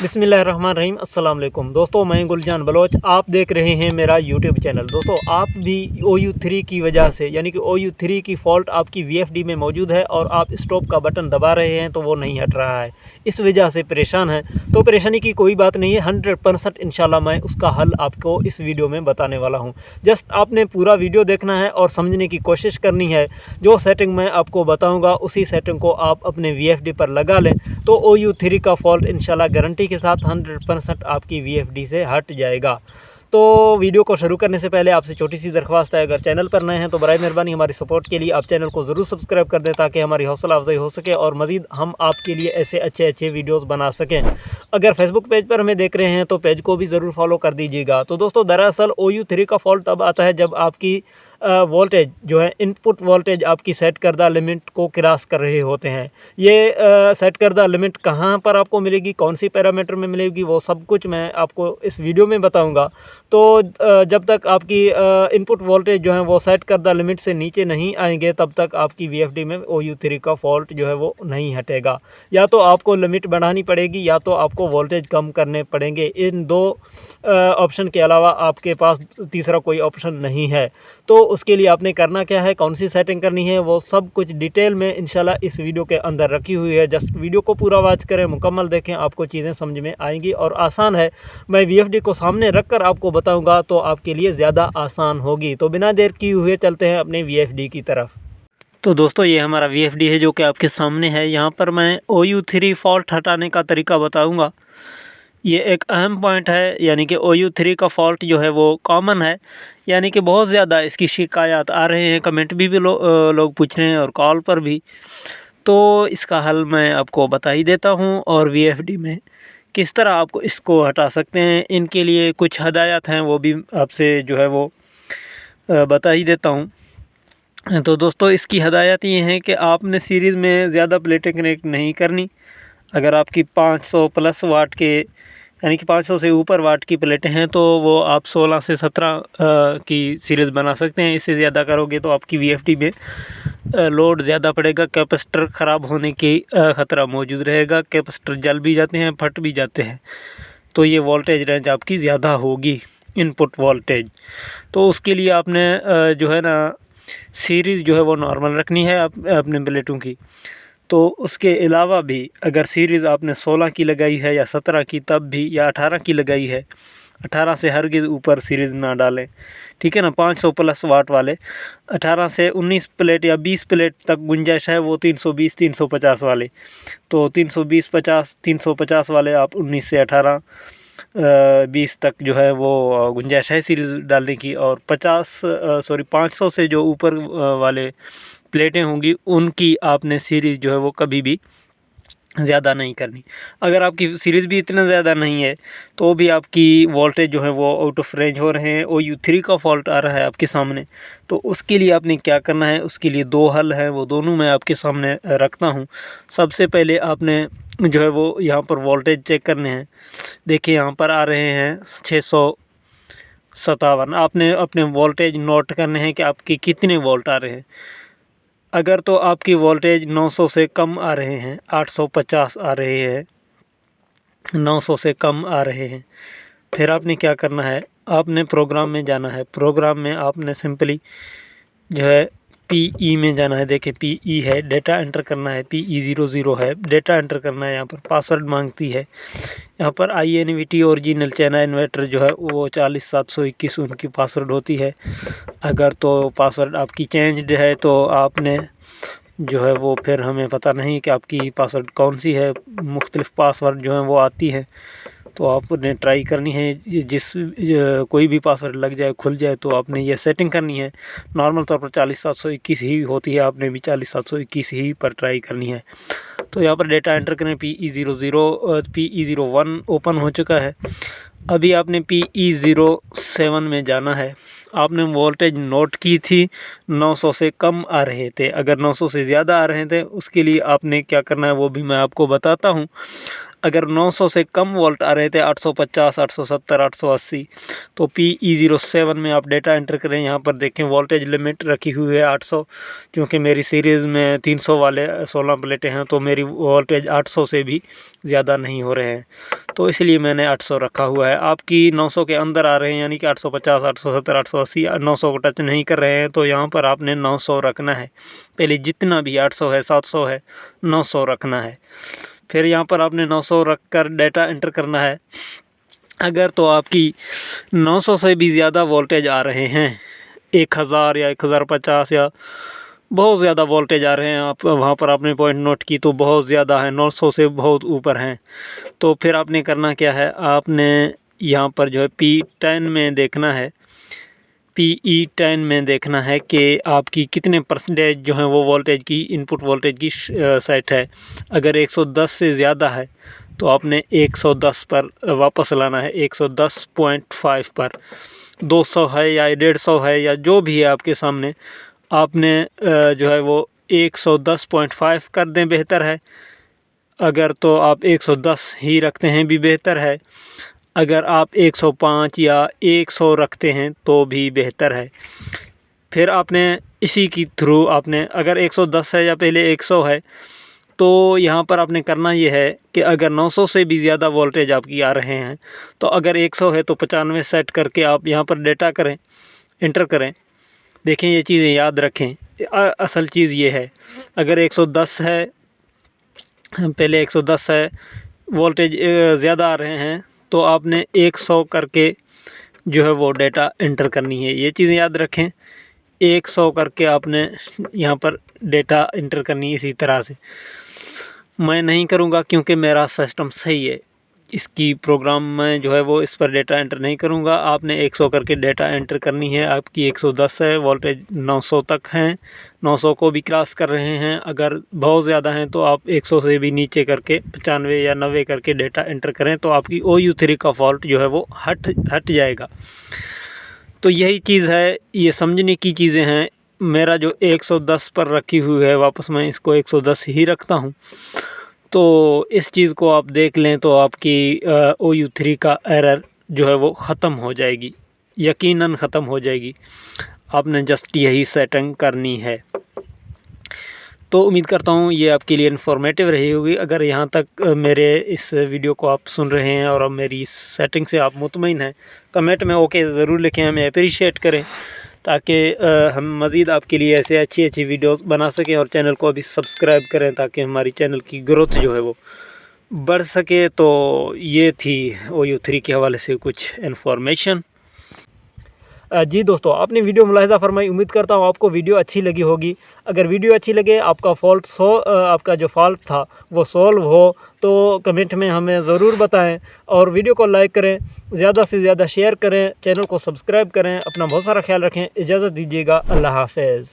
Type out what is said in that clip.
बिस्मिल्लाहिर्रहमानिर्रहीम। अस्सलाम वालेकुम दोस्तों, मैं गुलजान बलोच, आप देख रहे हैं मेरा यूट्यूब चैनल। दोस्तों, आप भी OU3 की वजह से यानी कि OU3 की फ़ॉल्ट आपकी VFD में मौजूद है और आप स्टॉप का बटन दबा रहे हैं तो वो नहीं हट रहा है, इस वजह से परेशान हैं। तो परेशानी की कोई बात नहीं है, 100% इंशाल्लाह मैं उसका हल आपको इस वीडियो में बताने वाला हूँ। जस्ट आपने पूरा वीडियो देखना है और समझने की कोशिश करनी है। जो सेटिंग मैं आपको बताऊँगा उसी सेटिंग को आप अपने VFD पर लगा लें तो OU3 का फ़ॉल्ट इंशाल्लाह गारंटी के साथ 100% आपकी VFD से हट जाएगा। तो वीडियो को शुरू करने से पहले आपसे छोटी सी दरख्वास्त है, अगर चैनल पर नए हैं तो बराए मेहरबानी हमारी सपोर्ट के लिए आप चैनल को ज़रूर सब्सक्राइब कर दें ताकि हमारी हौसला अफजाई हो सके और मज़ीद हम आपके लिए ऐसे अच्छे वीडियोस बना सकें। अगर फेसबुक पेज पर हमें देख रहे हैं तो पेज को भी ज़रूर फॉलो कर दीजिएगा। तो दोस्तों, दरअसल OU3 का फ़ॉल्ट तब आता है जब आपकी वोल्टेज जो है, इनपुट वोल्टेज आपकी सेट करदा लिमिट को क्रॉस कर रहे होते हैं। ये सेट करदा लिमिट कहाँ पर आपको मिलेगी, कौन सी पैरामीटर में मिलेगी, वो सब कुछ मैं आपको इस वीडियो में बताऊंगा। तो जब तक आपकी इनपुट वोल्टेज जो है वो सेट करदा लिमिट से नीचे नहीं आएंगे तब तक आपकी VFD में OU3 का फ़ॉल्ट जो है वो नहीं हटेगा। या तो आपको लिमिट बढ़ानी पड़ेगी या तो आपको वोल्टेज कम करने पड़ेंगे। इन दो ऑप्शन के अलावा आपके पास तीसरा कोई ऑप्शन नहीं है। तो उसके लिए आपने करना क्या है, कौन सी सेटिंग करनी है, वो सब कुछ डिटेल में इंशाल्लाह इस वीडियो के अंदर रखी हुई है। जस्ट वीडियो को पूरा वॉच करें, मुकम्मल देखें, आपको चीज़ें समझ में आएंगी और आसान है। मैं VFD को सामने रख कर आपको बताऊंगा तो आपके लिए ज़्यादा आसान होगी। तो बिना देर किए हुए चलते हैं अपने VFD की तरफ। तो दोस्तों, ये हमारा VFD है जो कि आपके सामने है। यहाँ पर मैं OU3 फ़ॉल्ट हटाने का तरीका बताऊँगा। ये एक अहम पॉइंट है, यानी कि OU3 का फ़ॉल्ट जो है वो कॉमन है, यानी कि बहुत ज़्यादा इसकी शिकायत आ रहे हैं, कमेंट भी लोग पूछ रहे हैं और कॉल पर भी। तो इसका हल मैं आपको बता ही देता हूँ और VFD में किस तरह आपको इसको हटा सकते हैं, इनके लिए कुछ हदायत हैं वो भी आपसे जो है वो बता ही देता हूँ। तो दोस्तों, इसकी हदायत ये है कि आपने सीरीज़ में ज़्यादा प्लेटें कनेक्ट नहीं करनी। अगर आपकी 500 प्लस वाट के यानी कि 500 से ऊपर वाट की प्लेटें हैं तो वो आप 16 से 17 की सीरीज़ बना सकते हैं। इससे ज़्यादा करोगे तो आपकी VFD में लोड ज़्यादा पड़ेगा, कैपेसिटर ख़राब होने की ख़तरा मौजूद रहेगा। कैपेसिटर जल भी जाते हैं, फट भी जाते हैं, तो ये वोल्टेज रेंज आपकी ज़्यादा होगी, इनपुट वोल्टेज। तो उसके लिए आपने जो है ना सीरीज़ जो है वो नॉर्मल रखनी है अपने प्लेटों की। तो उसके अलावा भी अगर सीरीज़ आपने 16 की लगाई है या 17 की तब भी, या 18 की लगाई है, 18 से हरगिज़ ऊपर सीरीज़ ना डालें, ठीक है ना। 500 प्लस वाट वाले 18 से 19 प्लेट या 20 प्लेट तक गुंजाइश है, वो 320 350 वाले। तो 350 वाले आप 19 से 18 20 तक जो है वो गुंजाइश है सीरीज़ डालने की। और 500 से जो ऊपर वाले प्लेटें होंगी उनकी आपने सीरीज़ जो है वो कभी भी ज़्यादा नहीं करनी। अगर आपकी सीरीज़ भी इतना ज़्यादा नहीं है तो भी आपकी वोल्टेज जो है वो आउट ऑफ रेंज हो रहे हैं, OU3 का फ़ॉल्ट आ रहा है आपके सामने, तो उसके लिए आपने क्या करना है, उसके लिए दो हल हैं, वो दोनों मैं आपके सामने रखता हूँ। सबसे पहले आपने जो है वो यहाँ पर वोल्टेज चेक करने हैं। देखिए, यहाँ पर आ रहे हैं 657। आपने अपने वोल्टेज नोट करने हैं कि आपके कितने वोल्ट आ रहे हैं। अगर तो आपकी वोल्टेज 900 से कम आ रहे हैं, 850 आ रहे हैं, 900 से कम आ रहे हैं, फिर आपने क्या करना है, आपने प्रोग्राम में जाना है। प्रोग्राम में आपने सिंपली जो है PE में जाना है। देखिए, PE है, डेटा एंटर करना है, PE00 है, डेटा एंटर करना है। यहाँ पर पासवर्ड मांगती है। यहाँ पर INVT ओरिजिनल चाइना इन्वर्टर जो है वो 40721 उनकी पासवर्ड होती है। अगर तो पासवर्ड आपकी चेंज्ड है तो आपने जो है वो, फिर हमें पता नहीं कि आपकी पासवर्ड कौन सी है, मुख्तलिफ़ पासवर्ड जो हैं वो आती है, तो आपने ट्राई करनी है। कोई भी पासवर्ड लग जाए, खुल जाए, तो आपने ये सेटिंग करनी है। नॉर्मल तौर पर 40721 ही होती है, आपने भी 40721 ही पर ट्राई करनी है। तो यहाँ पर डेटा एंटर करें, PE01 ओपन हो चुका है। अभी आपने PE07 में जाना है। आपने वोल्टेज नोट की थी, 900 से कम आ रहे थे। अगर 900 से ज़्यादा आ रहे थे उसके लिए आपने क्या करना है वो भी मैं आपको बताता हूँ। अगर 900 से कम वोल्ट आ रहे थे 850, 870, 880 तो PE07 में आप डेटा एंटर करें। यहाँ पर देखें वोल्टेज लिमिट रखी हुई है 800, क्योंकि मेरी सीरीज़ में 300 वाले 16 प्लेटें हैं तो मेरी वोल्टेज 800 से भी ज़्यादा नहीं हो रहे हैं, तो इसलिए मैंने 800 रखा हुआ है। आपकी 900 के अंदर आ रहे हैं, यानी कि 850, 870, 880, 900 को टच नहीं कर रहे हैं, तो यहाँ पर आपने 900 रखना है। पहले जितना भी 800 है, 700 है, 900 रखना है। फिर यहाँ पर आपने 900 रख कर डेटा एंटर करना है। अगर तो आपकी 900 से भी ज़्यादा वोल्टेज आ रहे हैं, 1000 या 1050 या बहुत ज़्यादा वोल्टेज आ रहे हैं, आप वहाँ पर आपने पॉइंट नोट की तो बहुत ज़्यादा है, 900 से बहुत ऊपर हैं, तो फिर आपने करना क्या है, आपने यहाँ पर जो है P10 में देखना है, PE10 में देखना है कि आपकी कितने परसेंटेज जो है वो वोल्टेज की, इनपुट वोल्टेज की सेट है। अगर 110 से ज़्यादा है तो आपने 110 पर वापस लाना है, 110.5 पर। 200 है या 150 है या जो भी है आपके सामने, आपने जो है वो 110.5 कर दें, बेहतर है। अगर तो आप 110 ही रखते हैं भी बेहतर है। अगर आप 105 या 100 रखते हैं तो भी बेहतर है। फिर आपने इसी की थ्रू आपने, अगर 110 है या पहले 100 है, तो यहाँ पर आपने करना ये है कि अगर 900 से भी ज़्यादा वोल्टेज आपकी आ रहे हैं, तो अगर 100 है तो 95 सेट करके आप यहाँ पर डेटा करें, इंटर करें। देखें, ये चीज़ें याद रखें। असल चीज़ ये है, अगर 110 है, पहले 110 है, वोल्टेज ज़्यादा आ रहे हैं, तो आपने 100 करके जो है वो डेटा एंटर करनी है। ये चीज़ें याद रखें, 100 करके आपने यहाँ पर डेटा एंटर करनी है। इसी तरह से मैं नहीं करूँगा क्योंकि मेरा सिस्टम सही है, इसकी प्रोग्राम में जो है वो इस पर डेटा एंटर नहीं करूँगा। आपने 100 करके डेटा एंटर करनी है। आपकी 110 है, वोल्टेज 900 तक हैं, 900 को भी क्रॉस कर रहे हैं। अगर बहुत ज़्यादा हैं तो आप 100 से भी नीचे करके 95 या 90 करके डेटा एंटर करें, तो आपकी OU3 का फॉल्ट जो है वो हट जाएगा। तो यही चीज़ है, ये समझने की चीज़ें हैं। मेरा जो 110 पर रखी हुई है, वापस मैं इसको 110 ही रखता हूँ। तो इस चीज़ को आप देख लें तो आपकी OU3 का एरर जो है वो ख़त्म हो जाएगी, यकीनन ख़त्म हो जाएगी। आपने जस्ट यही सेटिंग करनी है। तो उम्मीद करता हूँ ये आपके लिए इन्फॉर्मेटिव रही होगी। अगर यहाँ तक मेरे इस वीडियो को आप सुन रहे हैं और अब मेरी इस सेटिंग से आप मुतमईन हैं, कमेंट में ओके ज़रूर लिखें, हमें अप्रिशिएट करें, ताकि हम मज़ीद आपके लिए ऐसे अच्छी वीडियोस बना सकें। और चैनल को अभी सब्सक्राइब करें ताकि हमारी चैनल की ग्रोथ जो है वो बढ़ सके। तो ये थी OU3 के हवाले से कुछ इन्फॉर्मेशन। जी दोस्तों, आपने वीडियो मुलाहिज़ा फरमाई, उम्मीद करता हूँ आपको वीडियो अच्छी लगी होगी। अगर वीडियो अच्छी लगे, आपका आपका जो फॉल्ट था वो सॉल्व हो, तो कमेंट में हमें ज़रूर बताएं। और वीडियो को लाइक करें, ज़्यादा से ज़्यादा शेयर करें, चैनल को सब्सक्राइब करें। अपना बहुत सारा ख्याल रखें। इजाज़त दीजिएगा। अल्लाह हाफ़िज़।